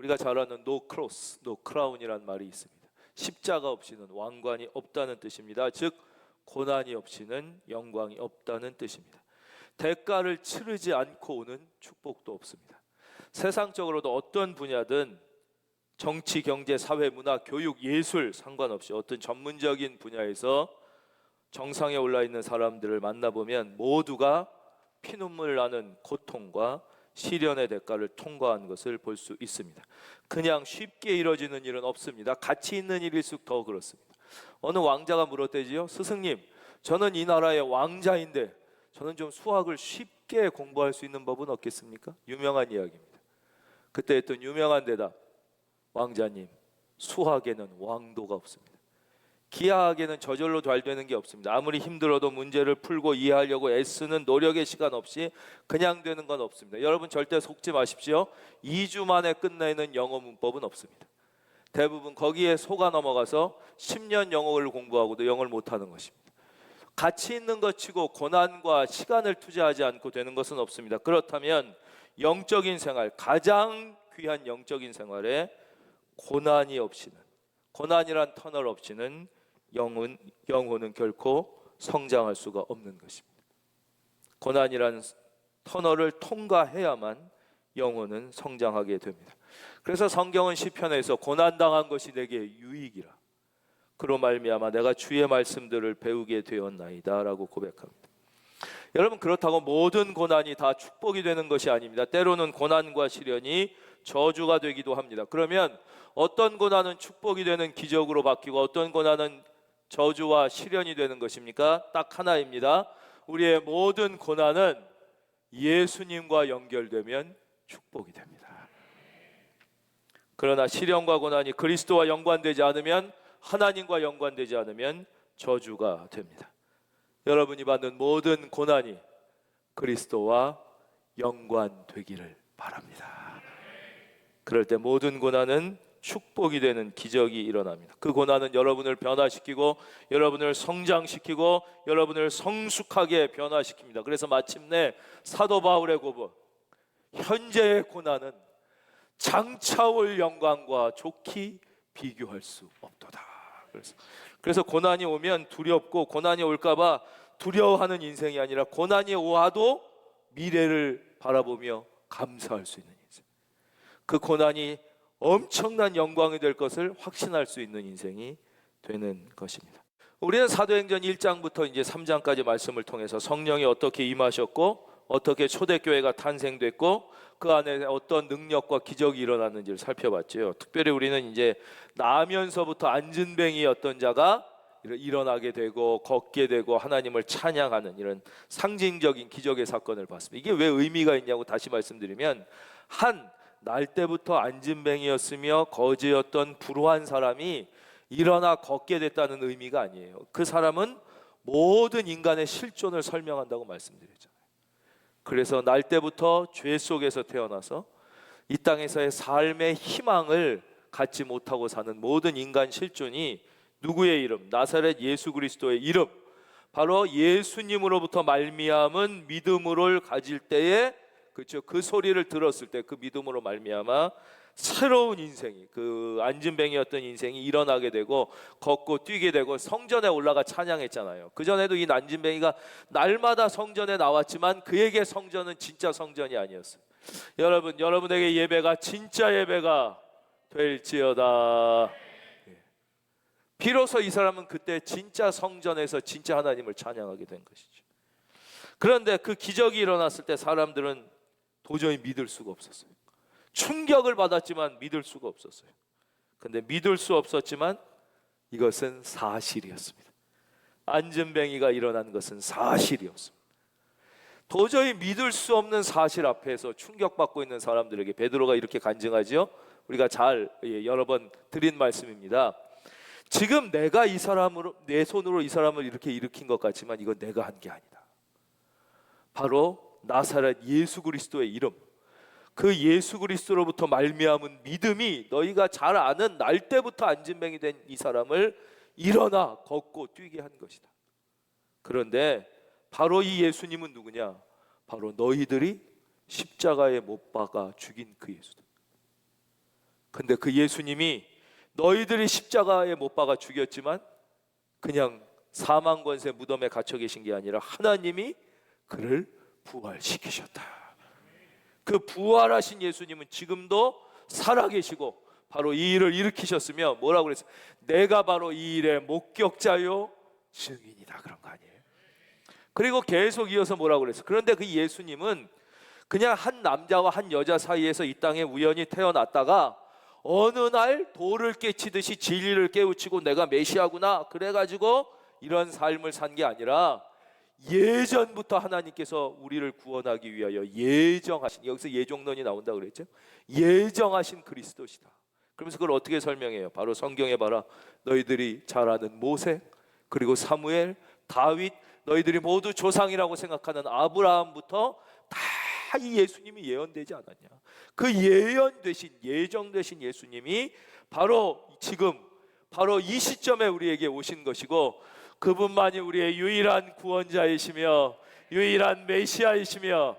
우리가 잘 아는 no cross, no crown이라는 말이 있습니다. 십자가 없이는 왕관이 없다는 뜻입니다. 즉 고난이 없이는 영광이 없다는 뜻입니다. 대가를 치르지 않고 오는 축복도 없습니다. 세상적으로도 어떤 분야든 정치, 경제, 사회, 문화, 교육, 예술 상관없이 어떤 전문적인 분야에서 정상에 올라 있는 사람들을 만나보면 모두가 피눈물 나는 고통과 시련의 대가를 통과한 것을 볼 수 있습니다. 그냥 쉽게 이루어지는 일은 없습니다. 가치 있는 일일수록 더 그렇습니다. 어느 왕자가 물었대지요. 스승님, 저는 이 나라의 왕자인데 저는 좀 수학을 쉽게 공부할 수 있는 법은 없겠습니까? 유명한 이야기입니다. 그때 했던 유명한 대답, 왕자님, 수학에는 왕도가 없습니다. 기하학에는 저절로 잘 되는 게 없습니다. 아무리 힘들어도 문제를 풀고 이해하려고 애쓰는 노력의 시간 없이 그냥 되는 건 없습니다. 여러분 절대 속지 마십시오. 2주 만에 끝내는 영어 문법은 없습니다. 대부분 거기에 속아 넘어가서 10년 영어를 공부하고도 영어를 못하는 것입니다. 가치 있는 것 치고 고난과 시간을 투자하지 않고 되는 것은 없습니다. 그렇다면 영적인 생활, 가장 귀한 영적인 생활에 고난이 없이는, 고난이란 터널 없이는 영혼은 결코 성장할 수가 없는 것입니다. 고난이란 터널을 통과해야만 영혼은 성장하게 됩니다. 그래서 성경은 시편에서 고난당한 것이 내게 유익이라, 그로 말미암아 내가 주의 말씀들을 배우게 되었나이다 라고 고백합니다. 여러분, 그렇다고 모든 고난이 다 축복이 되는 것이 아닙니다. 때로는 고난과 시련이 저주가 되기도 합니다. 그러면 어떤 고난은 축복이 되는 기적으로 바뀌고 어떤 고난은 저주와 시련이 되는 것입니까? 딱 하나입니다. 우리의 모든 고난은 예수님과 연결되면 축복이 됩니다. 그러나 시련과 고난이 그리스도와 연관되지 않으면, 하나님과 연관되지 않으면 저주가 됩니다. 여러분이 받는 모든 고난이 그리스도와 연관되기를 바랍니다. 그럴 때 모든 고난은 축복이 되는 기적이 일어납니다. 그 고난은 여러분을 변화시키고 여러분을 성장시키고 여러분을 성숙하게 변화시킵니다. 그래서 마침내 사도 바울의 고백, 현재의 고난은 장차올 영광과 좋게 비교할 수 없도다. 그래서 고난이 오면 두렵고 고난이 올까봐 두려워하는 인생이 아니라 고난이 와도 미래를 바라보며 감사할 수 있는 인생, 그 고난이 엄청난 영광이 될 것을 확신할 수 있는 인생이 되는 것입니다. 우리는 사도행전 1장부터 이제 3장까지 말씀을 통해서 성령이 어떻게 임하셨고 어떻게 초대교회가 탄생됐고 그 안에 어떤 능력과 기적이 일어났는지를 살펴봤죠. 특별히 우리는 이제 나면서부터 안진뱅이였던 자가 일어나게 되고 걷게 되고 하나님을 찬양하는 이런 상징적인 기적의 사건을 봤습니다. 이게 왜 의미가 있냐고 다시 말씀드리면, 한 날 때부터 안진뱅이였으며 거지였던 불우한 사람이 일어나 걷게 됐다는 의미가 아니에요. 그 사람은 모든 인간의 실존을 설명한다고 말씀드렸잖아요. 그래서 날 때부터 죄 속에서 태어나서 이 땅에서의 삶의 희망을 갖지 못하고 사는 모든 인간 실존이 누구의 이름? 나사렛 예수 그리스도의 이름, 바로 예수님으로부터 말미암은 믿음을 가질 때에, 그렇죠, 그 소리를 들었을 때 그 믿음으로 말미암아 새로운 인생이, 그 안진뱅이였던 인생이 일어나게 되고 걷고 뛰게 되고 성전에 올라가 찬양했잖아요. 그전에도 이 안진뱅이가 날마다 성전에 나왔지만 그에게 성전은 진짜 성전이 아니었어요. 여러분, 여러분에게 예배가 진짜 예배가 될지어다. 비로소 이 사람은 그때 진짜 성전에서 진짜 하나님을 찬양하게 된 것이죠. 그런데 그 기적이 일어났을 때 사람들은 도저히 믿을 수가 없었어요. 충격을 받았지만 믿을 수가 없었어요. 근데 믿을 수 없었지만 이것은 사실이었습니다. 안진뱅이가 일어난 것은 사실이었습니다. 도저히 믿을 수 없는 사실 앞에서 충격받고 있는 사람들에게 베드로가 이렇게 간증하죠. 우리가 잘 여러 번 드린 말씀입니다. 지금 내가 이 사람으로, 내 손으로 이 사람을 이렇게 일으킨 것 같지만 이건 내가 한 게 아니다. 바로 나사렛 예수 그리스도의 이름, 그 예수 그리스도로부터 말미암은 믿음이 너희가 잘 아는 날 때부터 안진뱅이 된 이 사람을 일어나 걷고 뛰게 한 것이다. 그런데 바로 이 예수님은 누구냐? 바로 너희들이 십자가에 못 박아 죽인 그 예수다. 근데 그 예수님이 너희들이 십자가에 못 박아 죽였지만 그냥 사망 권세 무덤에 갇혀 계신 게 아니라 하나님이 그를 부활시키셨다. 그 부활하신 예수님은 지금도 살아계시고 바로 이 일을 일으키셨으며 뭐라고 그랬어요? 내가 바로 이 일의 목격자요 증인이다, 그런 거 아니에요? 그리고 계속 이어서 뭐라고 그랬어요? 그런데 그 예수님은 그냥 한 남자와 한 여자 사이에서 이 땅에 우연히 태어났다가 어느 날 돌을 깨치듯이 진리를 깨우치고 내가 메시아구나 그래가지고 이런 삶을 산 게 아니라 예전부터 하나님께서 우리를 구원하기 위하여 예정하신, 여기서 예종론이 나온다고 그랬죠? 예정하신 그리스도시다. 그러면서 그걸 어떻게 설명해요? 바로 성경에 봐라. 너희들이 잘 아는 모세, 그리고 사무엘, 다윗, 너희들이 모두 조상이라고 생각하는 아브라함부터 다 이 예수님이 예언되지 않았냐? 그 예언되신, 예정되신 예수님이 바로 지금 바로 이 시점에 우리에게 오신 것이고, 그분만이 우리의 유일한 구원자이시며 유일한 메시아이시며,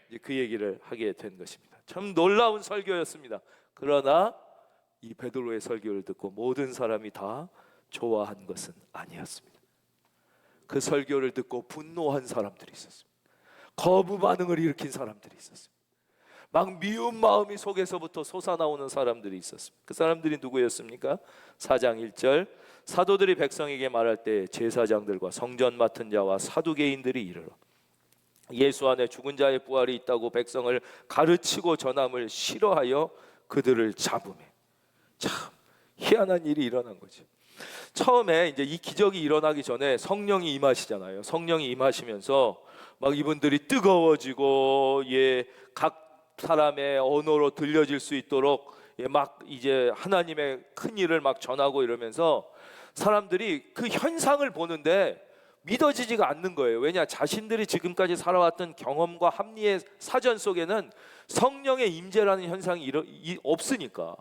이제 그 얘기를 하게 된 것입니다. 참 놀라운 설교였습니다. 그러나 이 베드로의 설교를 듣고 모든 사람이 다 좋아한 것은 아니었습니다. 그 설교를 듣고 분노한 사람들이 있었습니다. 거부 반응을 일으킨 사람들이 있었습니다. 막 미운 마음이 속에서부터 솟아나오는 사람들이 있었습니다. 그 사람들이 누구였습니까? 4장 1절, 사도들이 백성에게 말할 때 제사장들과 성전 맡은 자와 사두개인들이 이르러 예수 안에 죽은 자의 부활이 있다고 백성을 가르치고 전함을 싫어하여 그들을 잡으매. 참 희한한 일이 일어난 거죠. 처음에 이제 이 기적이 일어나기 전에 성령이 임하시잖아요. 성령이 임하시면서 막 이분들이 뜨거워지고, 각 사람의 언어로 들려질 수 있도록 막 이제 하나님의 큰 일을 막 전하고 이러면서 사람들이 그 현상을 보는데 믿어지지가 않는 거예요. 왜냐? 자신들이 지금까지 살아왔던 경험과 합리의 사전 속에는 성령의 임재라는 현상이 없으니까.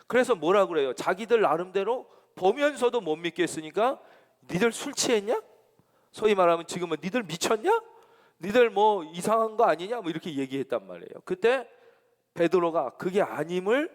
그래서 뭐라 그래요? 자기들 나름대로 보면서도 못 믿겠으니까 니들 술 취했냐? 소위 말하면 지금은 니들 미쳤냐? 니들 뭐 이상한 거 아니냐? 뭐 이렇게 얘기했단 말이에요. 그때 베드로가 그게 아님을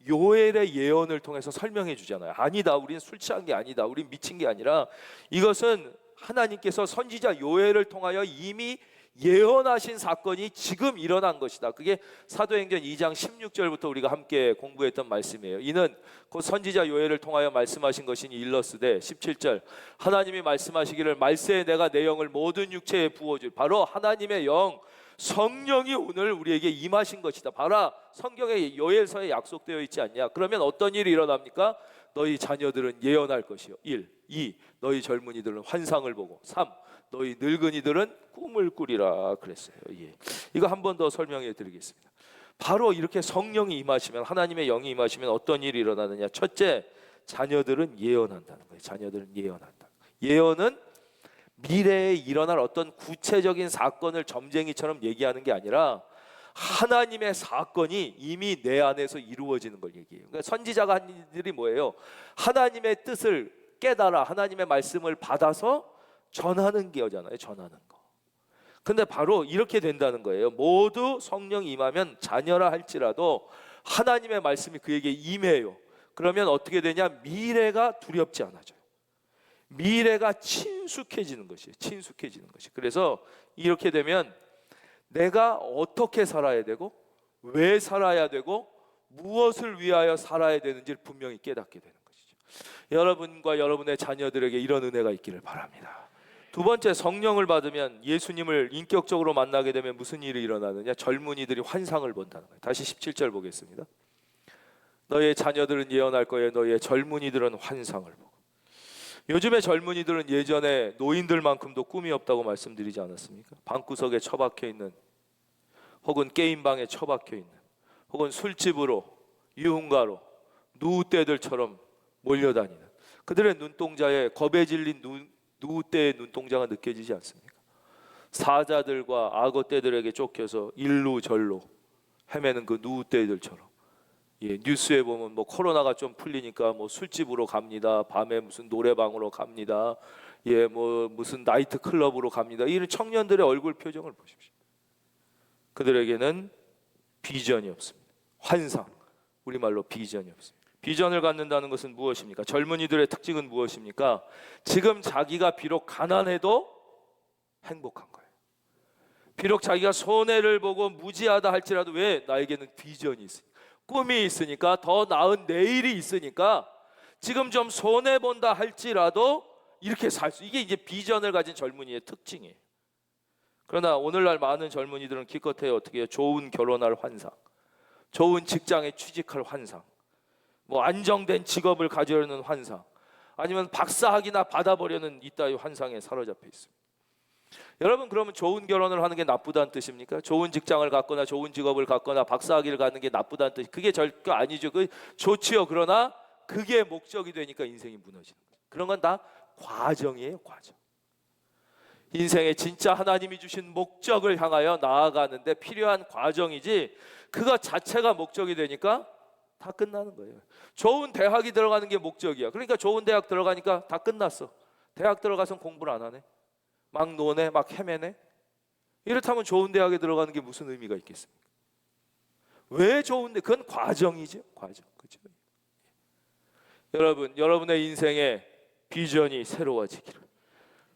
요엘의 예언을 통해서 설명해 주잖아요. 아니다, 우리는 술 취한 게 아니다, 우린 미친 게 아니라 이것은 하나님께서 선지자 요엘을 통하여 이미 예언하신 사건이 지금 일어난 것이다. 그게 사도행전 2장 16절부터 우리가 함께 공부했던 말씀이에요. 이는 그 선지자 요엘을 통하여 말씀하신 것이니 일러스되, 17절, 하나님이 말씀하시기를 말세에 내가 내 영을 모든 육체에 부어줄, 바로 하나님의 영 성령이 오늘 우리에게 임하신 것이다. 바로 성경의 요엘서에 약속되어 있지 않냐? 그러면 어떤 일이 일어납니까? 너희 자녀들은 예언할 것이요. 1, 2, 너희 젊은이들은 환상을 보고, 3, 너희 늙은이들은 꿈을 꾸리라 그랬어요. 이거 한 번 더 설명해 드리겠습니다. 바로 이렇게 성령이 임하시면, 하나님의 영이 임하시면 어떤 일이 일어나느냐? 첫째, 자녀들은 예언한다는 거예요. 자녀들은 예언한다. 예언은 미래에 일어날 어떤 구체적인 사건을 점쟁이처럼 얘기하는 게 아니라 하나님의 사건이 이미 내 안에서 이루어지는 걸 얘기해요. 그러니까 선지자가 한 일이 뭐예요? 하나님의 뜻을 깨달아 하나님의 말씀을 받아서 전하는 게잖아요. 전하는 거. 근데 바로 이렇게 된다는 거예요. 모두 성령이 임하면 자녀라 할지라도 하나님의 말씀이 그에게 임해요. 그러면 어떻게 되냐? 미래가 두렵지 않아져요. 미래가 친숙해지는 것이에요. 친숙해지는 것이. 그래서 이렇게 되면 내가 어떻게 살아야 되고, 왜 살아야 되고, 무엇을 위하여 살아야 되는지를 분명히 깨닫게 되는 것이죠. 여러분과 여러분의 자녀들에게 이런 은혜가 있기를 바랍니다. 두 번째, 성령을 받으면, 예수님을 인격적으로 만나게 되면 무슨 일이 일어나느냐? 젊은이들이 환상을 본다는 거예요. 다시 17절 보겠습니다. 너의 자녀들은 예언할 거예요. 너의 젊은이들은 환상을 보고. 요즘의 젊은이들은 예전에 노인들만큼도 꿈이 없다고 말씀드리지 않았습니까? 방구석에 처박혀 있는, 혹은 게임방에 처박혀 있는, 혹은 술집으로, 유흥가로 누우떼들처럼 몰려다니는 그들의 눈동자에 겁에 질린 누우떼의 눈동자가 느껴지지 않습니까? 사자들과 악어떼들에게 쫓겨서 일로 절로 헤매는 그 누우떼들처럼. 뉴스에 보면 뭐 코로나가 좀 풀리니까 뭐 술집으로 갑니다. 밤에 무슨 노래방으로 갑니다. 뭐 무슨 나이트 클럽으로 갑니다. 이런 청년들의 얼굴 표정을 보십시오. 그들에게는 비전이 없습니다. 환상, 우리말로 비전이 없습니다. 비전을 갖는다는 것은 무엇입니까? 젊은이들의 특징은 무엇입니까? 지금 자기가 비록 가난해도 행복한 거예요. 비록 자기가 손해를 보고 무지하다 할지라도 왜? 나에게는 비전이 있으니까, 꿈이 있으니까, 더 나은 내일이 있으니까 지금 좀 손해본다 할지라도 이렇게 살 수, 이게 이제 비전을 가진 젊은이의 특징이에요. 그러나 오늘날 많은 젊은이들은 기껏해 어떻게 해요? 좋은 결혼할 환상, 좋은 직장에 취직할 환상, 뭐 안정된 직업을 가지려는 환상, 아니면 박사학위나 받아보려는 이따위 환상에 사로잡혀 있습니다. 여러분, 그러면 좋은 결혼을 하는 게 나쁘다는 뜻입니까? 좋은 직장을 갖거나 좋은 직업을 갖거나 박사학위를 갖는 게 나쁘다는 뜻? 그게 절대 아니죠. 그 좋지요. 그러나 그게 목적이 되니까 인생이 무너지는 거예요. 그런 건 다 과정이에요. 과정. 인생에 진짜 하나님이 주신 목적을 향하여 나아가는데 필요한 과정이지, 그거 자체가 목적이 되니까 다 끝나는 거예요. 좋은 대학이 들어가는 게 목적이야. 그러니까 좋은 대학 들어가니까 다 끝났어. 대학 들어가서 공부를 안 하네, 막 노네, 막 헤매네. 이렇다면 좋은 대학에 들어가는 게 무슨 의미가 있겠습니까? 왜 좋은데? 그건 과정이죠. 과정. 그렇죠? 여러분, 여러분의 인생에 비전이 새로워지기를.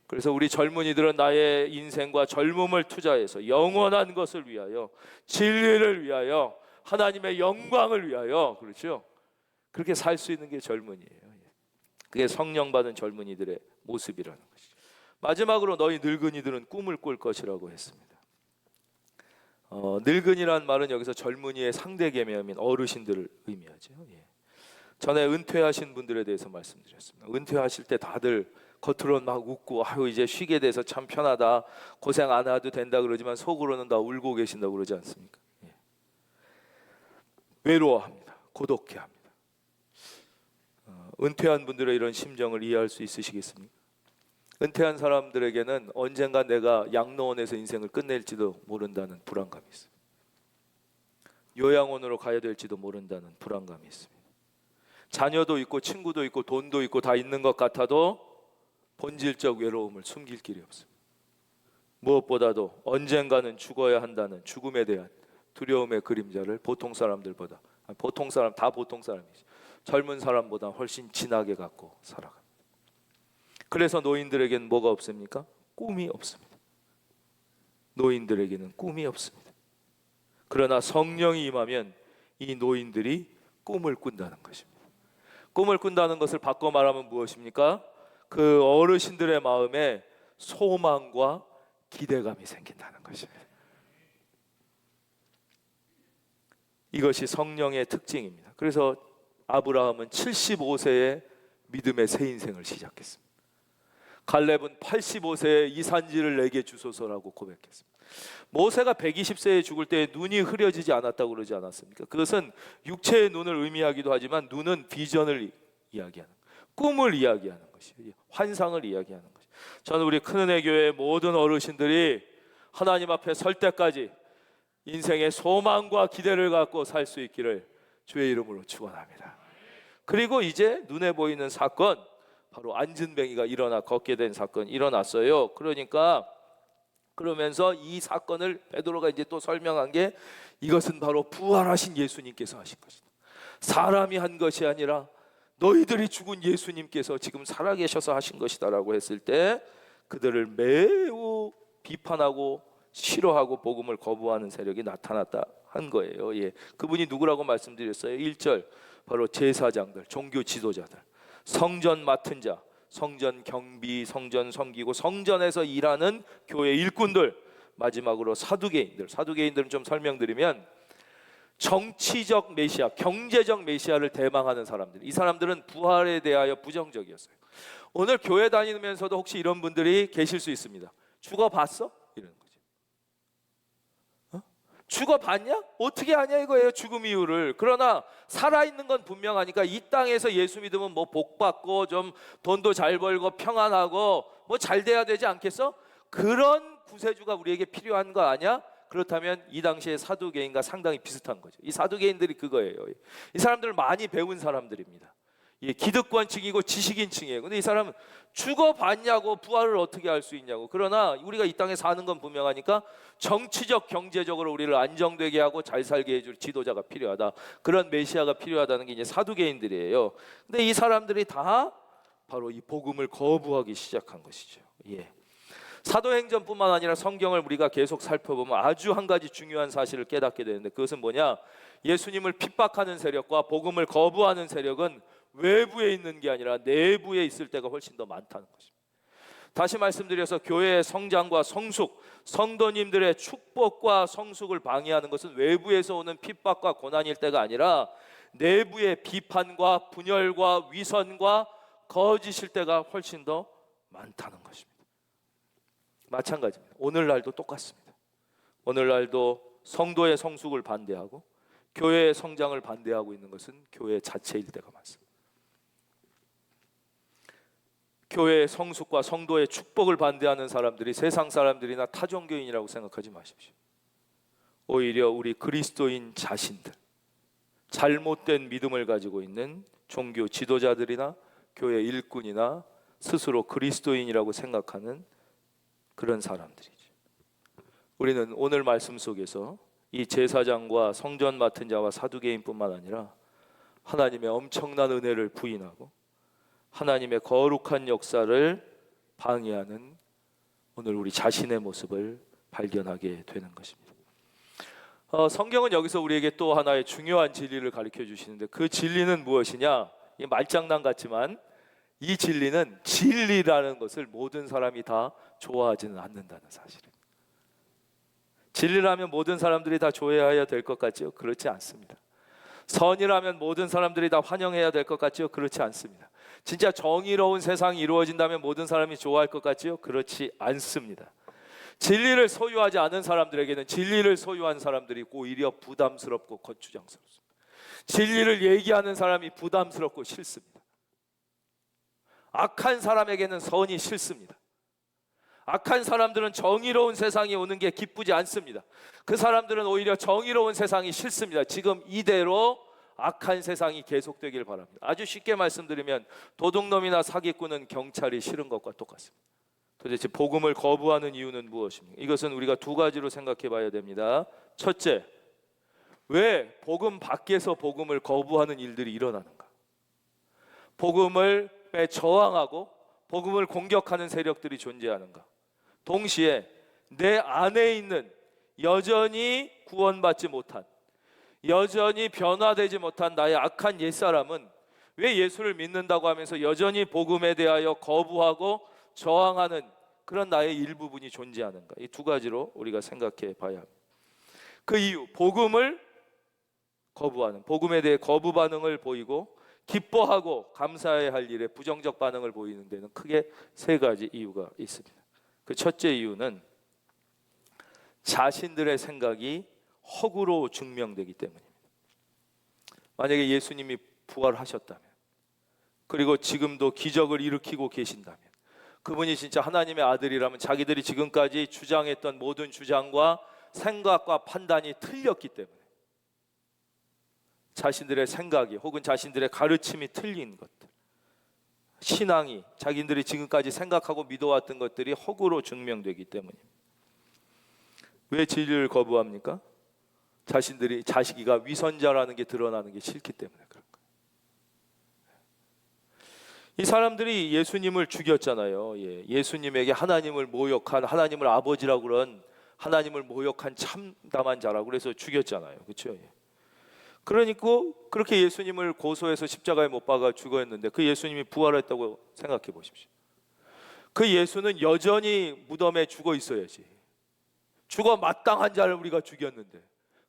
그래서 우리 젊은이들은 나의 인생과 젊음을 투자해서 영원한 것을 위하여, 진리를 위하여, 하나님의 영광을 위하여, 그렇죠? 그렇게 살 수 있는 게 젊은이에요. 그게 성령 받은 젊은이들의 모습이라는 것이죠. 마지막으로 너희 늙은이들은 꿈을 꿀 것이라고 했습니다. 늙은이란 말은 여기서 젊은이의 상대 개념인 어르신들을 의미하죠. 전에 은퇴하신 분들에 대해서 말씀드렸습니다. 은퇴하실 때 다들 겉으로는 막 웃고 아유 이제 쉬게 돼서 참 편하다, 고생 안 해도 된다 그러지만 속으로는 다 울고 계신다고 그러지 않습니까? 외로워합니다. 고독해합니다. 은퇴한 분들의 이런 심정을 이해할 수 있으시겠습니까? 은퇴한 사람들에게는 언젠가 내가 양로원에서 인생을 끝낼지도 모른다는 불안감이 있어요. 요양원으로 가야 될지도 모른다는 불안감이 있습니다. 자녀도 있고 친구도 있고 돈도 있고 다 있는 것 같아도 본질적 외로움을 숨길 길이 없습니다. 무엇보다도 언젠가는 죽어야 한다는 죽음에 대한 두려움의 그림자를 보통 사람들보다, 보통 사람 다 보통 사람이지, 젊은 사람보다 훨씬 진하게 갖고 살아갑니다. 그래서 노인들에게는 뭐가 없습니까? 꿈이 없습니다. 노인들에게는 꿈이 없습니다. 그러나 성령이 임하면 이 노인들이 꿈을 꾼다는 것입니다. 꿈을 꾼다는 것을 바꿔 말하면 무엇입니까? 그 어르신들의 마음에 소망과 기대감이 생긴다는 것입니다. 이것이 성령의 특징입니다. 그래서 아브라함은 75세에 믿음의 새 인생을 시작했습니다. 갈렙은 85세에 이 산지를 내게 주소서라고 고백했습니다. 모세가 120세에 죽을 때 눈이 흐려지지 않았다고 그러지 않았습니까? 그것은 육체의 눈을 의미하기도 하지만 눈은 비전을 이야기하는, 꿈을 이야기하는 것이에요. 환상을 이야기하는 것이에요. 저는 우리 큰은혜 교회의 모든 어르신들이 하나님 앞에 설 때까지 인생의 소망과 기대를 갖고 살 수 있기를 주의 이름으로 축원합니다. 그리고 이제 눈에 보이는 사건, 바로 안진뱅이가 일어나 걷게 된 사건이 일어났어요. 그러면서 이 사건을 베드로가 이제 또 설명한 게, 이것은 바로 부활하신 예수님께서 하신 것이다. 사람이 한 것이 아니라 너희들이 죽은 예수님께서 지금 살아계셔서 하신 것이다라고 했을 때 그들을 매우 비판하고 싫어하고 복음을 거부하는 세력이 나타났다 한 거예요. 그분이 누구라고 말씀드렸어요? 1절, 바로 제사장들, 종교 지도자들, 성전 맡은 자, 성전 경비, 성전 섬기고 성전에서 일하는 교회 일꾼들, 마지막으로 사두개인들. 사두개인들은 좀 설명드리면 정치적 메시아, 경제적 메시아를 대망하는 사람들. 이 사람들은 부활에 대하여 부정적이었어요. 오늘 교회 다니면서도 혹시 이런 분들이 계실 수 있습니다. 죽어봤어? 이러는 거죠. 죽어봤냐? 어떻게 아냐 이거예요, 죽음 이유를. 그러나 살아있는 건 분명하니까 이 땅에서 예수 믿으면 뭐 복받고 좀 돈도 잘 벌고 평안하고 뭐 잘 돼야 되지 않겠어? 그런 구세주가 우리에게 필요한 거 아니야? 그렇다면 이 당시에 사두개인과 상당히 비슷한 거죠. 이 사두개인들이 그거예요. 이 사람들 많이 배운 사람들입니다. 기득권층이고 지식인층이에요. 근데 이 사람은 죽어봤냐고 부활을 어떻게 할 수 있냐고. 그러나 우리가 이 땅에 사는 건 분명하니까 정치적 경제적으로 우리를 안정되게 하고 잘 살게 해줄 지도자가 필요하다. 그런 메시아가 필요하다는 게 이제 사두개인들이에요. 근데 이 사람들이 다 바로 이 복음을 거부하기 시작한 것이죠. 사도행전뿐만 아니라 성경을 우리가 계속 살펴보면 아주 한 가지 중요한 사실을 깨닫게 되는데, 그것은 뭐냐? 예수님을 핍박하는 세력과 복음을 거부하는 세력은 외부에 있는 게 아니라 내부에 있을 때가 훨씬 더 많다는 것입니다. 다시 말씀드려서 교회의 성장과 성숙, 성도님들의 축복과 성숙을 방해하는 것은 외부에서 오는 핍박과 고난일 때가 아니라 내부의 비판과 분열과 위선과 거짓일 때가 훨씬 더 많다는 것입니다. 마찬가지입니다. 오늘날도 똑같습니다. 오늘날도 성도의 성숙을 반대하고 교회의 성장을 반대하고 있는 것은 교회 자체일 때가 많습니다. 교회의 성숙과 성도의 축복을 반대하는 사람들이 세상 사람들이나 타종교인이라고 생각하지 마십시오. 오히려 우리 그리스도인 자신들, 잘못된 믿음을 가지고 있는 종교 지도자들이나 교회 일꾼이나 스스로 그리스도인이라고 생각하는 그런 사람들이죠. 우리는 오늘 말씀 속에서 이 제사장과 성전 맡은 자와 사두개인뿐만 아니라 하나님의 엄청난 은혜를 부인하고 하나님의 거룩한 역사를 방해하는 오늘 우리 자신의 모습을 발견하게 되는 것입니다. 성경은 여기서 우리에게 또 하나의 중요한 진리를 가르쳐 주시는데, 그 진리는 무엇이냐? 이 말장난 같지만 이 진리는 진리라는 것을 모든 사람이 다 좋아하지는 않는다는 사실입니다. 진리라면 모든 사람들이 다 좋아해야 될 것 같지요? 그렇지 않습니다. 선이라면 모든 사람들이 다 환영해야 될 것 같지요? 그렇지 않습니다. 진짜 정의로운 세상이 이루어진다면 모든 사람이 좋아할 것 같지요? 그렇지 않습니다. 진리를 소유하지 않은 사람들에게는 진리를 소유한 사람들이 오히려 부담스럽고 거추장스럽습니다. 진리를 얘기하는 사람이 부담스럽고 싫습니다. 악한 사람에게는 선이 싫습니다. 악한 사람들은 정의로운 세상이 오는 게 기쁘지 않습니다. 그 사람들은 오히려 정의로운 세상이 싫습니다. 지금 이대로 악한 세상이 계속되길 바랍니다. 아주 쉽게 말씀드리면 도둑놈이나 사기꾼은 경찰이 싫은 것과 똑같습니다. 도대체 복음을 거부하는 이유는 무엇입니까? 이것은 우리가 두 가지로 생각해 봐야 됩니다. 첫째, 왜 복음 밖에서 복음을 거부하는 일들이 일어나는가? 복음을 저항하고 복음을 공격하는 세력들이 존재하는가? 동시에 내 안에 있는 여전히 구원받지 못한, 여전히 변화되지 못한 나의 악한 옛사람은 왜 예수를 믿는다고 하면서 여전히 복음에 대하여 거부하고 저항하는 그런 나의 일부분이 존재하는가? 이 두 가지로 우리가 생각해 봐야 합니다. 그 이유, 복음을 거부하는, 복음에 대해 거부 반응을 보이고 기뻐하고 감사해야 할 일에 부정적 반응을 보이는 데는 크게 세 가지 이유가 있습니다. 그 첫째 이유는 자신들의 생각이 허구로 증명되기 때문입니다. 만약에 예수님이 부활하셨다면, 그리고 지금도 기적을 일으키고 계신다면, 그분이 진짜 하나님의 아들이라면 자기들이 지금까지 주장했던 모든 주장과 생각과 판단이 틀렸기 때문에, 자신들의 생각이 혹은 자신들의 가르침이 틀린 것들, 신앙이 자기들이 지금까지 생각하고 믿어왔던 것들이 허구로 증명되기 때문입니다. 왜 진리를 거부합니까? 자기가 위선자라는 게 드러나는 게 싫기 때문에 그런 거예요. 이 사람들이 예수님을 죽였잖아요. 예수님에게 하나님을 모욕한, 하나님을 아버지라고 그런, 하나님을 모욕한 참담한 자라고 그래서 죽였잖아요. 그렇죠? 그러니까 그렇게 예수님을 고소해서 십자가에 못 박아 죽었는데 그 예수님이 부활했다고 생각해 보십시오. 그 예수는 여전히 무덤에 죽어 있어야지. 죽어 마땅한 자를 우리가 죽였는데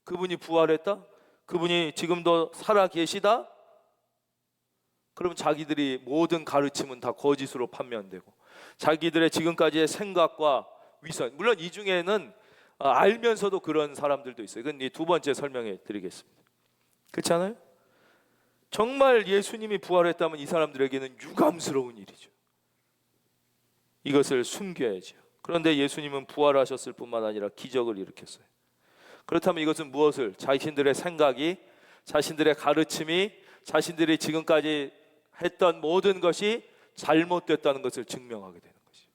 그분이 부활했다? 그분이 지금도 살아 계시다? 그럼 자기들이 모든 가르침은 다 거짓으로 판명되고 자기들의 지금까지의 생각과 위선, 물론 이 중에는 알면서도 그런 사람들도 있어요. 이건 두 번째 설명해 드리겠습니다. 그렇지 않아요? 정말 예수님이 부활했다면 이 사람들에게는 유감스러운 일이죠. 이것을 숨겨야죠. 그런데 예수님은 부활하셨을 뿐만 아니라 기적을 일으켰어요. 그렇다면 이것은 무엇을? 자신들의 생각이, 자신들의 가르침이, 자신들이 지금까지 했던 모든 것이 잘못됐다는 것을 증명하게 되는 것이죠.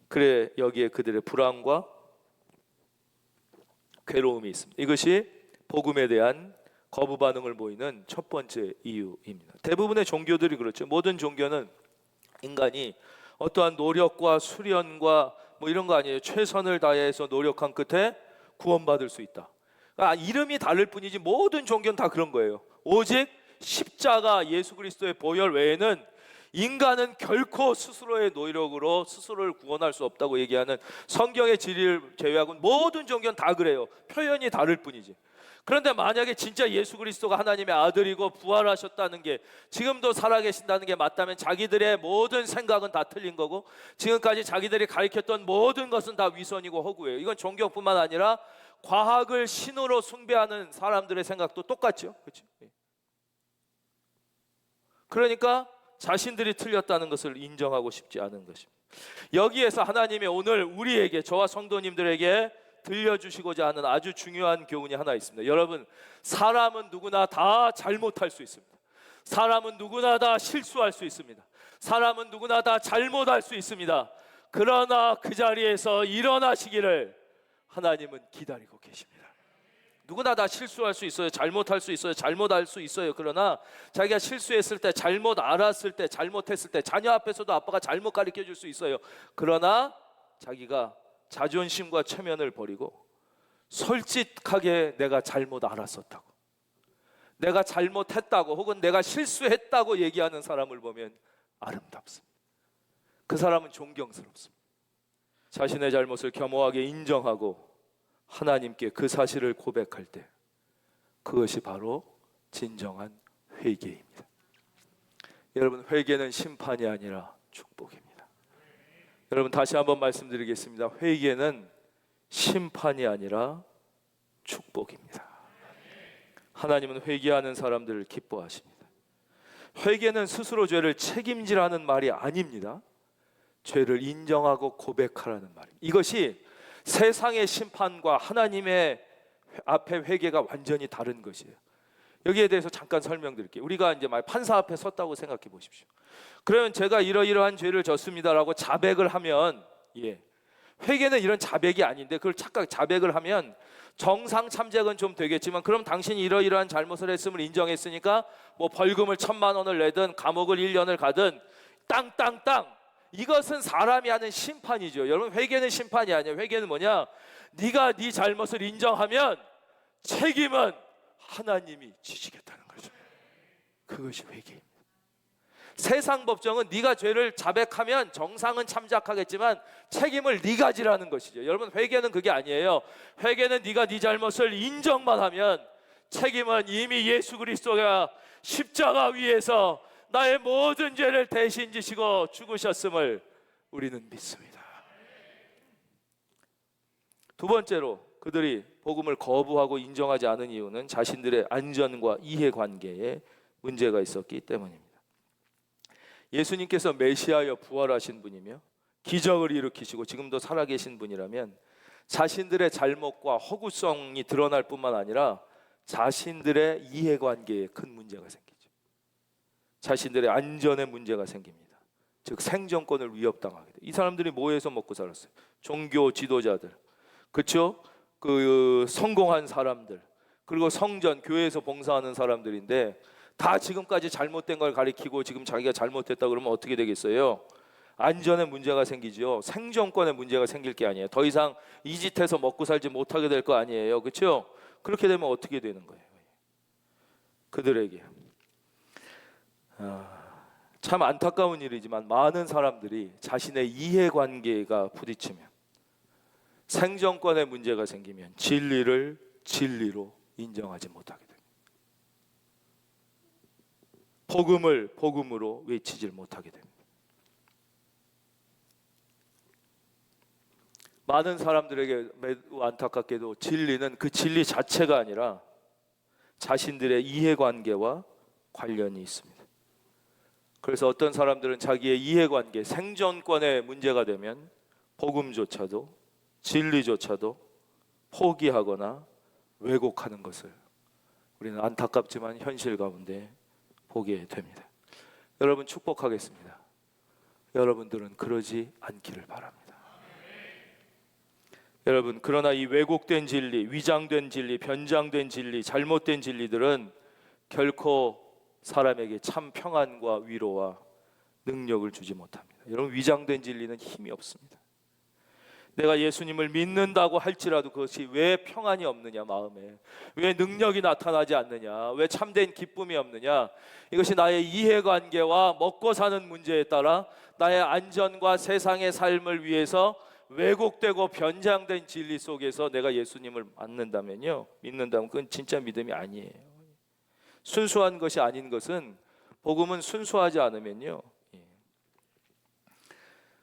그래 여기에 그들의 불안과 괴로움이 있습니다. 이것이 복음에 대한 거부 반응을 보이는 첫 번째 이유입니다. 대부분의 종교들이 그렇죠. 모든 종교는 인간이 어떠한 노력과 수련과 뭐 이런 거 아니에요. 최선을 다해서 노력한 끝에 구원받을 수 있다. 이름이 다를 뿐이지 모든 종교는 다 그런 거예요. 오직 십자가 예수 그리스도의 보혈 외에는 인간은 결코 스스로의 노력으로 스스로를 구원할 수 없다고 얘기하는 성경의 진리를 제외하고는 모든 종교는 다 그래요. 표현이 다를 뿐이지. 그런데 만약에 진짜 예수 그리스도가 하나님의 아들이고 부활하셨다는 게 지금도 살아계신다는 게 맞다면 자기들의 모든 생각은 다 틀린 거고 지금까지 자기들이 가르쳤던 모든 것은 다 위선이고 허구예요. 이건 종교뿐만 아니라 과학을 신으로 숭배하는 사람들의 생각도 똑같죠. 그렇죠? 그러니까 자신들이 틀렸다는 것을 인정하고 싶지 않은 것입니다. 여기에서 하나님이 오늘 우리에게, 저와 성도님들에게 들려주시고자 하는 아주 중요한 교훈이 하나 있습니다. 여러분, 사람은 누구나 다 잘못할 수 있습니다. 사람은 누구나 다 실수할 수 있습니다. 사람은 누구나 다 잘못할 수 있습니다. 그러나 그 자리에서 일어나시기를 하나님은 기다리고 계십니다. 누구나 다 실수할 수 있어요. 잘못할 수 있어요. 잘못할 수 있어요. 그러나 자기가 실수했을 때, 잘못 알았을 때, 잘못했을 때 자녀 앞에서도 아빠가 잘못 가르쳐 줄 수 있어요. 그러나 자기가 자존심과 체면을 버리고 솔직하게 내가 잘못 알았었다고, 내가 잘못했다고, 혹은 내가 실수했다고 얘기하는 사람을 보면 아름답습니다. 그 사람은 존경스럽습니다. 자신의 잘못을 겸허하게 인정하고 하나님께 그 사실을 고백할 때 그것이 바로 진정한 회개입니다. 여러분, 회개는 심판이 아니라 축복입니다. 여러분, 다시 한번 말씀드리겠습니다. 회개는 심판이 아니라 축복입니다. 하나님은 회개하는 사람들을 기뻐하십니다. 회개는 스스로 죄를 책임지라는 말이 아닙니다. 죄를 인정하고 고백하라는 말입니다. 이것이 세상의 심판과 하나님의 앞에 회개가 완전히 다른 것이에요. 여기에 대해서 잠깐 설명드릴게요. 우리가 이제 판사 앞에 섰다고 생각해 보십시오. 그러면 제가 이러이러한 죄를 졌습니다라고 자백을 하면, 회개는 이런 자백이 아닌데 그걸 착각 자백을 하면 정상 참작은 좀 되겠지만, 그럼 당신이 이러이러한 잘못을 했음을 인정했으니까 뭐 벌금을 1,000만 원을 내든 감옥을 1년을 가든 땅땅땅, 이것은 사람이 하는 심판이죠. 여러분, 회개는 심판이 아니에요. 회개는 뭐냐? 네가 네 잘못을 인정하면 책임은 하나님이 지시겠다는 거죠. 그것이 회개입니다. 세상 법정은 네가 죄를 자백하면 정상은 참작하겠지만 책임을 네가 지라는 것이죠. 여러분, 회개는 그게 아니에요. 회개는 네가 네 잘못을 인정만 하면 책임은 이미 예수 그리스도가 십자가 위에서 나의 모든 죄를 대신 지시고 죽으셨음을 우리는 믿습니다. 두 번째로 그들이 복음을 거부하고 인정하지 않은 이유는 자신들의 안전과 이해관계에 문제가 있었기 때문입니다. 예수님께서 메시아여 부활하신 분이며 기적을 일으키시고 지금도 살아계신 분이라면 자신들의 잘못과 허구성이 드러날 뿐만 아니라 자신들의 이해관계에 큰 문제가 생기죠. 자신들의 안전에 문제가 생깁니다. 즉 생존권을 위협당하게 돼요. 이 사람들이 뭐해서 먹고 살았어요? 종교 지도자들, 그렇죠? 그 성공한 사람들, 그리고 성전, 교회에서 봉사하는 사람들인데 다 지금까지 잘못된 걸 가리키고 지금 자기가 잘못했다 그러면 어떻게 되겠어요? 안전에 문제가 생기죠. 생존권에 문제가 생길 게 아니에요. 더 이상 이 짓해서 먹고 살지 못하게 될 거 아니에요. 그렇죠? 그렇게 되면 어떻게 되는 거예요? 그들에게 참 안타까운 일이지만 많은 사람들이 자신의 이해관계가 부딪히면, 생존권에 문제가 생기면 진리를 진리로 인정하지 못하게 됩니다. 복음을 복음으로 외치질 못하게 됩니다. 많은 사람들에게 매우 안타깝게도 진리는 그 진리 자체가 아니라 자신들의 이해관계와 관련이 있습니다. 그래서 어떤 사람들은 자기의 이해관계, 생존권에 문제가 되면 복음조차도, 진리조차도 포기하거나 왜곡하는 것을 우리는 안타깝지만 현실 가운데 보게 됩니다. 여러분 축복하겠습니다. 여러분들은 그러지 않기를 바랍니다. 여러분, 그러나 이 왜곡된 진리, 위장된 진리, 변장된 진리, 잘못된 진리들은 결코 사람에게 참 평안과 위로와 능력을 주지 못합니다. 여러분, 위장된 진리는 힘이 없습니다. 내가 예수님을 믿는다고 할지라도 그것이 왜 평안이 없느냐, 마음에 왜 능력이 나타나지 않느냐, 왜 참된 기쁨이 없느냐, 이것이 나의 이해관계와 먹고 사는 문제에 따라 나의 안전과 세상의 삶을 위해서 왜곡되고 변장된 진리 속에서 내가 예수님을 믿는다면 그건 진짜 믿음이 아니에요. 순수한 것이 아닌 것은, 복음은 순수하지 않으면요,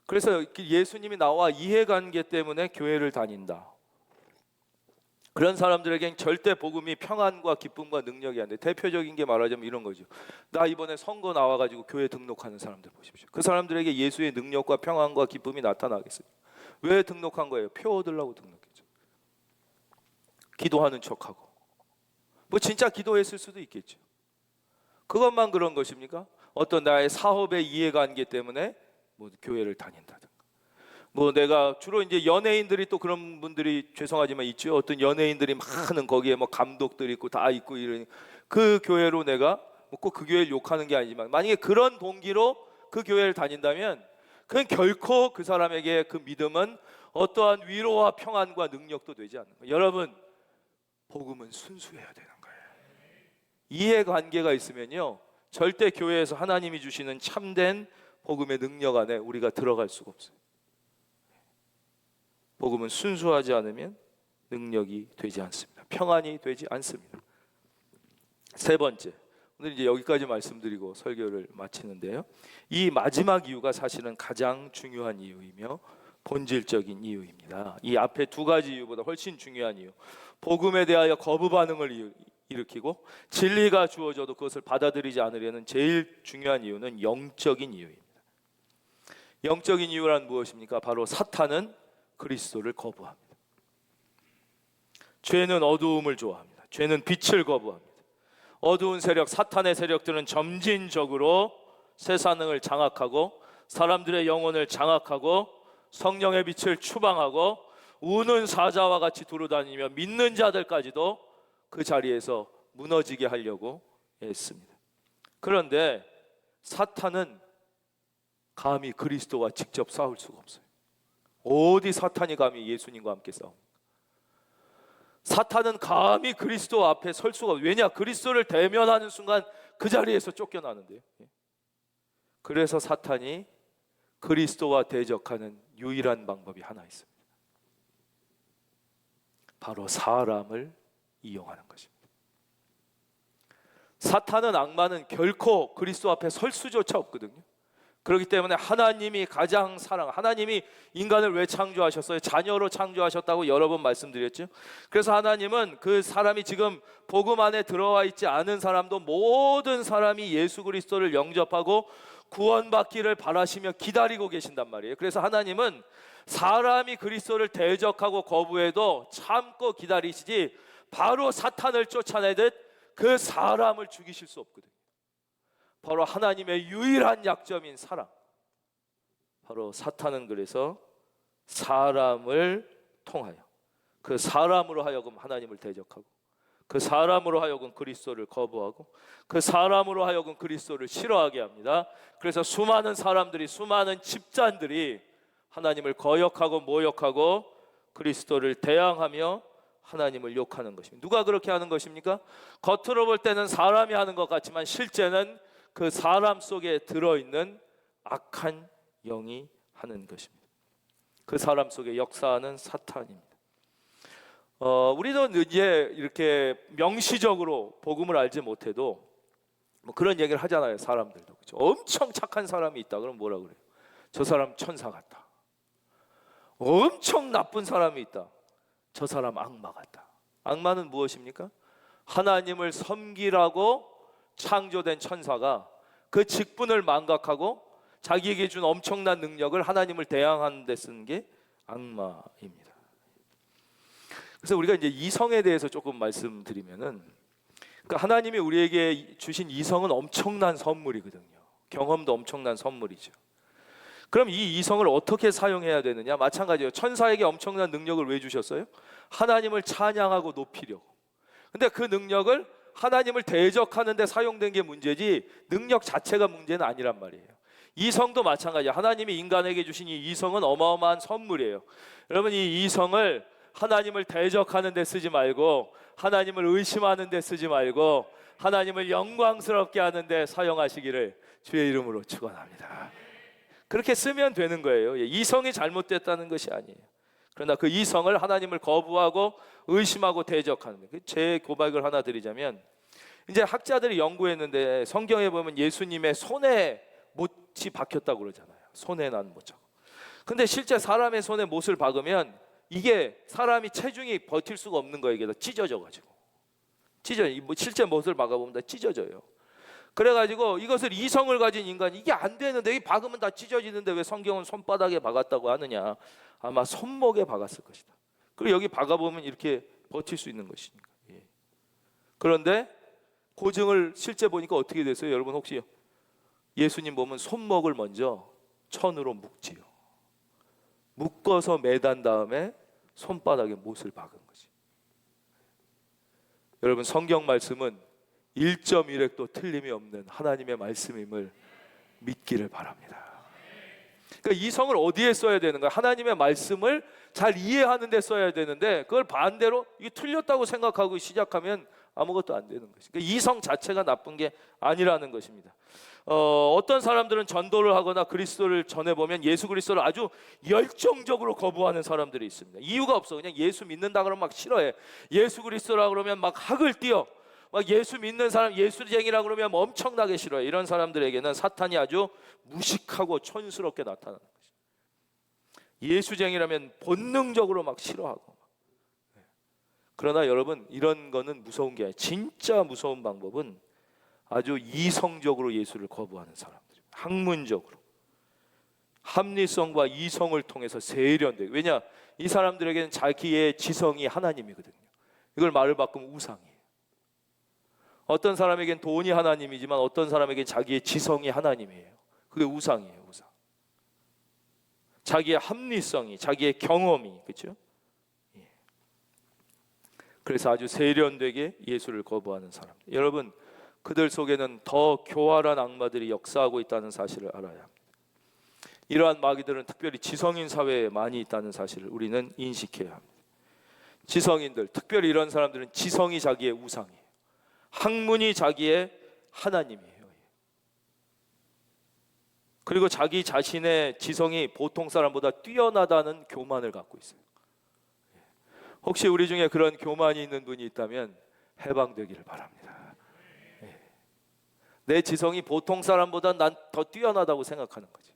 그래서 예수님이 나와 이해관계 때문에 교회를 다닌다, 그런 사람들에겐 절대 복음이 평안과 기쁨과 능력이 안 돼. 대표적인 게 말하자면 이런 거죠. 나 이번에 선거 나와가지고 교회 등록하는 사람들 보십시오. 그 사람들에게 예수의 능력과 평안과 기쁨이 나타나겠어요? 왜 등록한 거예요? 표 얻으려고 등록했죠. 기도하는 척하고, 뭐 진짜 기도했을 수도 있겠죠. 그것만 그런 것입니까? 어떤 나의 사업의 이해관계 때문에 뭐 교회를 다닌다든가, 뭐 내가 주로 이제 연예인들이 또 그런 분들이 죄송하지만 있죠. 어떤 연예인들이 많은 거기에 뭐 감독들 있고 다 있고 이러니 그 교회로 내가 뭐 꼭 그 교회를 욕하는 게 아니지만 만약에 그런 동기로 그 교회를 다닌다면 그건 결코 그 사람에게 그 믿음은 어떠한 위로와 평안과 능력도 되지 않는 거예요. 여러분, 복음은 순수해야 되는 거예요. 이해관계가 있으면요, 절대 교회에서 하나님이 주시는 참된 복음의 능력 안에 우리가 들어갈 수가 없어요. 복음은 순수하지 않으면 능력이 되지 않습니다. 평안이 되지 않습니다. 세 번째, 오늘 이제 여기까지 말씀드리고 설교를 마치는데요, 이 마지막 이유가 사실은 가장 중요한 이유이며 본질적인 이유입니다. 이 앞에 두 가지 이유보다 훨씬 중요한 이유, 복음에 대하여 거부 반응을 일으키고 진리가 주어져도 그것을 받아들이지 않으려는 제일 중요한 이유는 영적인 이유입니다. 영적인 이유란 무엇입니까? 바로 사탄은 그리스도를 거부합니다. 죄는 어두움을 좋아합니다. 죄는 빛을 거부합니다. 어두운 세력, 사탄의 세력들은 점진적으로 세상을 장악하고 사람들의 영혼을 장악하고 성령의 빛을 추방하고 우는 사자와 같이 두루다니며 믿는 자들까지도 그 자리에서 무너지게 하려고 했습니다. 그런데 사탄은 감히 그리스도와 직접 싸울 수가 없어요. 어디 사탄이 감히 예수님과 함께 싸웁니까? 사탄은 감히 그리스도 앞에 설 수가 없어요. 왜냐? 그리스도를 대면하는 순간 그 자리에서 쫓겨나는데요. 그래서 사탄이 그리스도와 대적하는 유일한 방법이 하나 있습니다. 바로 사람을 이용하는 것입니다. 사탄은, 악마는 결코 그리스도 앞에 설 수조차 없거든요. 그렇기 때문에 하나님이 가장 하나님이 인간을 왜 창조하셨어요? 자녀로 창조하셨다고 여러 번 말씀드렸죠. 그래서 하나님은 그 사람이 지금 복음 안에 들어와 있지 않은 사람도 모든 사람이 예수 그리스도를 영접하고 구원받기를 바라시며 기다리고 계신단 말이에요. 그래서 하나님은 사람이 그리스도를 대적하고 거부해도 참고 기다리시지 바로 사탄을 쫓아내듯 그 사람을 죽이실 수 없거든요. 바로 하나님의 유일한 약점인 사랑, 바로 사탄은 그래서 사람을 통하여 그 사람으로 하여금 하나님을 대적하고 그 사람으로 하여금 그리스도를 거부하고 그 사람으로 하여금 그리스도를 싫어하게 합니다. 그래서 수많은 사람들이, 수많은 집단들이 하나님을 거역하고 모욕하고 그리스도를 대항하며 하나님을 욕하는 것입니다. 누가 그렇게 하는 것입니까? 겉으로 볼 때는 사람이 하는 것 같지만 실제는 그 사람 속에 들어있는 악한 영이 하는 것입니다. 그 사람 속에 역사하는 사탄입니다. 우리도 이제 이렇게 명시적으로 복음을 알지 못해도 뭐 그런 얘기를 하잖아요. 사람들도 그렇죠. 엄청 착한 사람이 있다 그러면 뭐라 그래요? 저 사람 천사 같다. 엄청 나쁜 사람이 있다. 저 사람 악마 같다. 악마는 무엇입니까? 하나님을 섬기라고 창조된 천사가 그 직분을 망각하고 자기에게 준 엄청난 능력을 하나님을 대항하는 데 쓰는 게 악마입니다. 그래서 우리가 이제 이성에 대해서 조금 말씀드리면은, 하나님이 우리에게 주신 이성은 엄청난 선물이거든요. 경험도 엄청난 선물이죠. 그럼 이 이성을 어떻게 사용해야 되느냐? 마찬가지예요. 천사에게 엄청난 능력을 왜 주셨어요? 하나님을 찬양하고 높이려고. 근데 그 능력을 하나님을 대적하는 데 사용된 게 문제지 능력 자체가 문제는 아니란 말이에요. 이성도 마찬가지예요. 하나님이 인간에게 주신 이 이성은 어마어마한 선물이에요. 여러분, 이 이성을 하나님을 대적하는 데 쓰지 말고, 하나님을 의심하는 데 쓰지 말고, 하나님을 영광스럽게 하는 데 사용하시기를 주의 이름으로 축원합니다. 그렇게 쓰면 되는 거예요. 이성이 잘못됐다는 것이 아니에요. 그러나 그 이성을 하나님을 거부하고 의심하고 대적하는 거예요. 제 고백을 하나 드리자면, 이제 학자들이 연구했는데 성경에 보면 예수님의 손에 못이 박혔다고 그러잖아요. 손에 난 못자국. 근데 실제 사람의 손에 못을 박으면 이게 사람이 체중이 버틸 수가 없는 거예요. 이게 다 찢어져가지고 실제 못을 박아보면 다 찢어져요. 그래가지고 이것을 이성을 가진 인간이 이게 안 되는데, 이 박으면 다 찢어지는데 왜 성경은 손바닥에 박았다고 하느냐? 아마 손목에 박았을 것이다. 그리고 여기 박아보면 이렇게 버틸 수 있는 것이니까. 그런데 고증을 실제 보니까 어떻게 됐어요? 여러분 혹시 예수님 보면 손목을 먼저 천으로 묶지요. 묶어서 매단 다음에 손바닥에 못을 박은 거지. 여러분, 성경 말씀은 1.1획도 틀림이 없는 하나님의 말씀임을 믿기를 바랍니다. 그러니까 이성을 어디에 써야 되는가? 하나님의 말씀을 잘 이해하는 데 써야 되는데, 그걸 반대로 이게 틀렸다고 생각하고 시작하면 아무것도 안 되는 것이죠. 그러니까 이성 자체가 나쁜 게 아니라는 것입니다. 어떤 사람들은 전도를 하거나 그리스도를 전해보면 예수 그리스도를 아주 열정적으로 거부하는 사람들이 있습니다. 이유가 없어. 그냥 예수 믿는다 그러면 막 싫어해. 예수 그리스도라 그러면 막 학을 띄어. 막 예수 믿는 사람, 예수쟁이라 그러면 엄청나게 싫어해. 이런 사람들에게는 사탄이 아주 무식하고 촌스럽게 나타나는 것이죠. 예수쟁이라면 본능적으로 막 싫어하고. 그러나 여러분, 이런 거는 무서운 게 아니에요. 진짜 무서운 방법은 아주 이성적으로 예수를 거부하는 사람들입니다. 학문적으로, 합리성과 이성을 통해서 세련되게. 왜냐? 이 사람들에게는 자기의 지성이 하나님이거든요. 이걸 말을 바꾸면 우상이에요. 어떤 사람에겐 돈이 하나님이지만 어떤 사람에겐 자기의 지성이 하나님이에요. 그게 우상이에요. 우상. 자기의 합리성이, 자기의 경험이, 그렇죠? 그래서 아주 세련되게 예수를 거부하는 사람. 여러분, 그들 속에는 더 교활한 악마들이 역사하고 있다는 사실을 알아야 합니다. 이러한 마귀들은 특별히 지성인 사회에 많이 있다는 사실을 우리는 인식해야 합니다. 지성인들, 특별히 이런 사람들은 지성이 자기의 우상이에요. 학문이 자기의 하나님이에요. 그리고 자기 자신의 지성이 보통 사람보다 뛰어나다는 교만을 갖고 있어요. 혹시 우리 중에 그런 교만이 있는 분이 있다면 해방되기를 바랍니다. 내 지성이 보통 사람보다 난 더 뛰어나다고 생각하는 거지.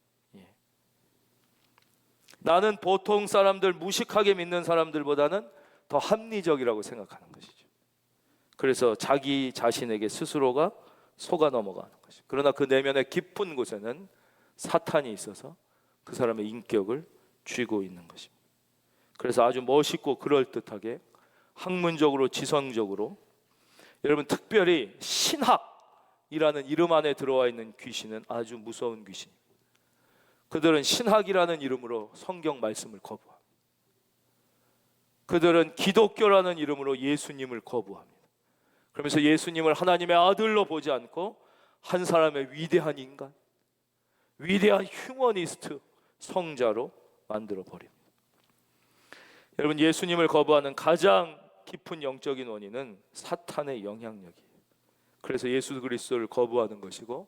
나는 보통 사람들, 무식하게 믿는 사람들보다는 더 합리적이라고 생각하는 것이죠. 그래서 자기 자신에게 스스로가 속아 넘어가는 것이죠. 그러나 그 내면의 깊은 곳에는 사탄이 있어서 그 사람의 인격을 쥐고 있는 것입니다. 그래서 아주 멋있고 그럴듯하게 학문적으로, 지성적으로, 여러분 특별히 신학이라는 이름 안에 들어와 있는 귀신은 아주 무서운 귀신입니다. 그들은 신학이라는 이름으로 성경 말씀을 거부합니다. 그들은 기독교라는 이름으로 예수님을 거부합니다. 그러면서 예수님을 하나님의 아들로 보지 않고 한 사람의 위대한 인간, 위대한 휴머니스트, 성자로 만들어 버립니다. 여러분, 예수님을 거부하는 가장 깊은 영적인 원인은 사탄의 영향력이에요. 그래서 예수 그리스도를 거부하는 것이고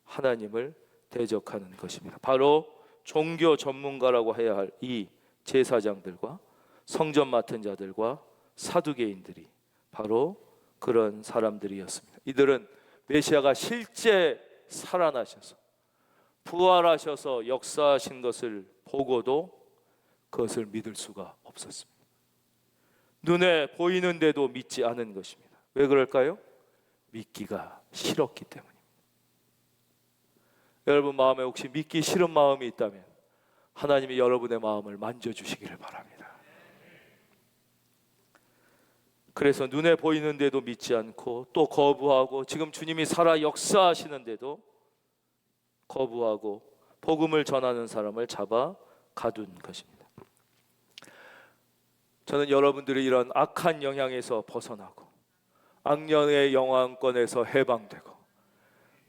하나님을 대적하는 것입니다. 바로 종교 전문가라고 해야 할 이 제사장들과 성전 맡은 자들과 사두개인들이 바로 그런 사람들이었습니다. 이들은 메시아가 실제 살아나셔서 부활하셔서 역사하신 것을 보고도 그것을 믿을 수가 없었습니다. 눈에 보이는데도 믿지 않은 것입니다. 왜 그럴까요? 믿기가 싫었기 때문입니다. 여러분 마음에 혹시 믿기 싫은 마음이 있다면 하나님이 여러분의 마음을 만져주시기를 바랍니다. 그래서 눈에 보이는데도 믿지 않고 또 거부하고 지금 주님이 살아 역사하시는데도 거부하고 복음을 전하는 사람을 잡아 가둔 것입니다. 저는 여러분들이 이런 악한 영향에서 벗어나고 악령의 영향권에서 해방되고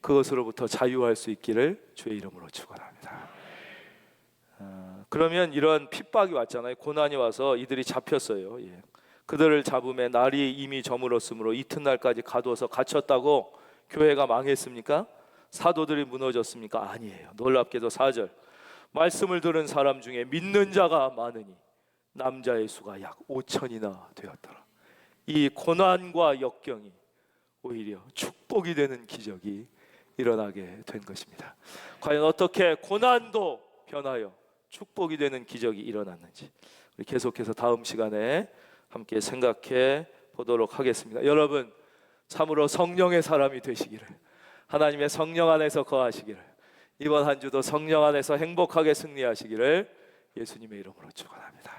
그것으로부터 자유할 수 있기를 주의 이름으로 축원합니다. 그러면 이런 핍박이 왔잖아요. 고난이 와서 이들이 잡혔어요. 예. 그들을 잡음에 날이 이미 저물었으므로 이튿날까지 가두어서 갇혔다고 교회가 망했습니까? 사도들이 무너졌습니까? 아니에요. 놀랍게도 4절 말씀을 들은 사람 중에 믿는 자가 많으니 남자의 수가 약 5천이나 되었더라. 이 고난과 역경이 오히려 축복이 되는 기적이 일어나게 된 것입니다. 과연 어떻게 고난도 변하여 축복이 되는 기적이 일어났는지 우리 계속해서 다음 시간에 함께 생각해 보도록 하겠습니다. 여러분 참으로 성령의 사람이 되시기를, 하나님의 성령 안에서 거하시기를, 이번 한 주도 성령 안에서 행복하게 승리하시기를 예수님의 이름으로 축원합니다.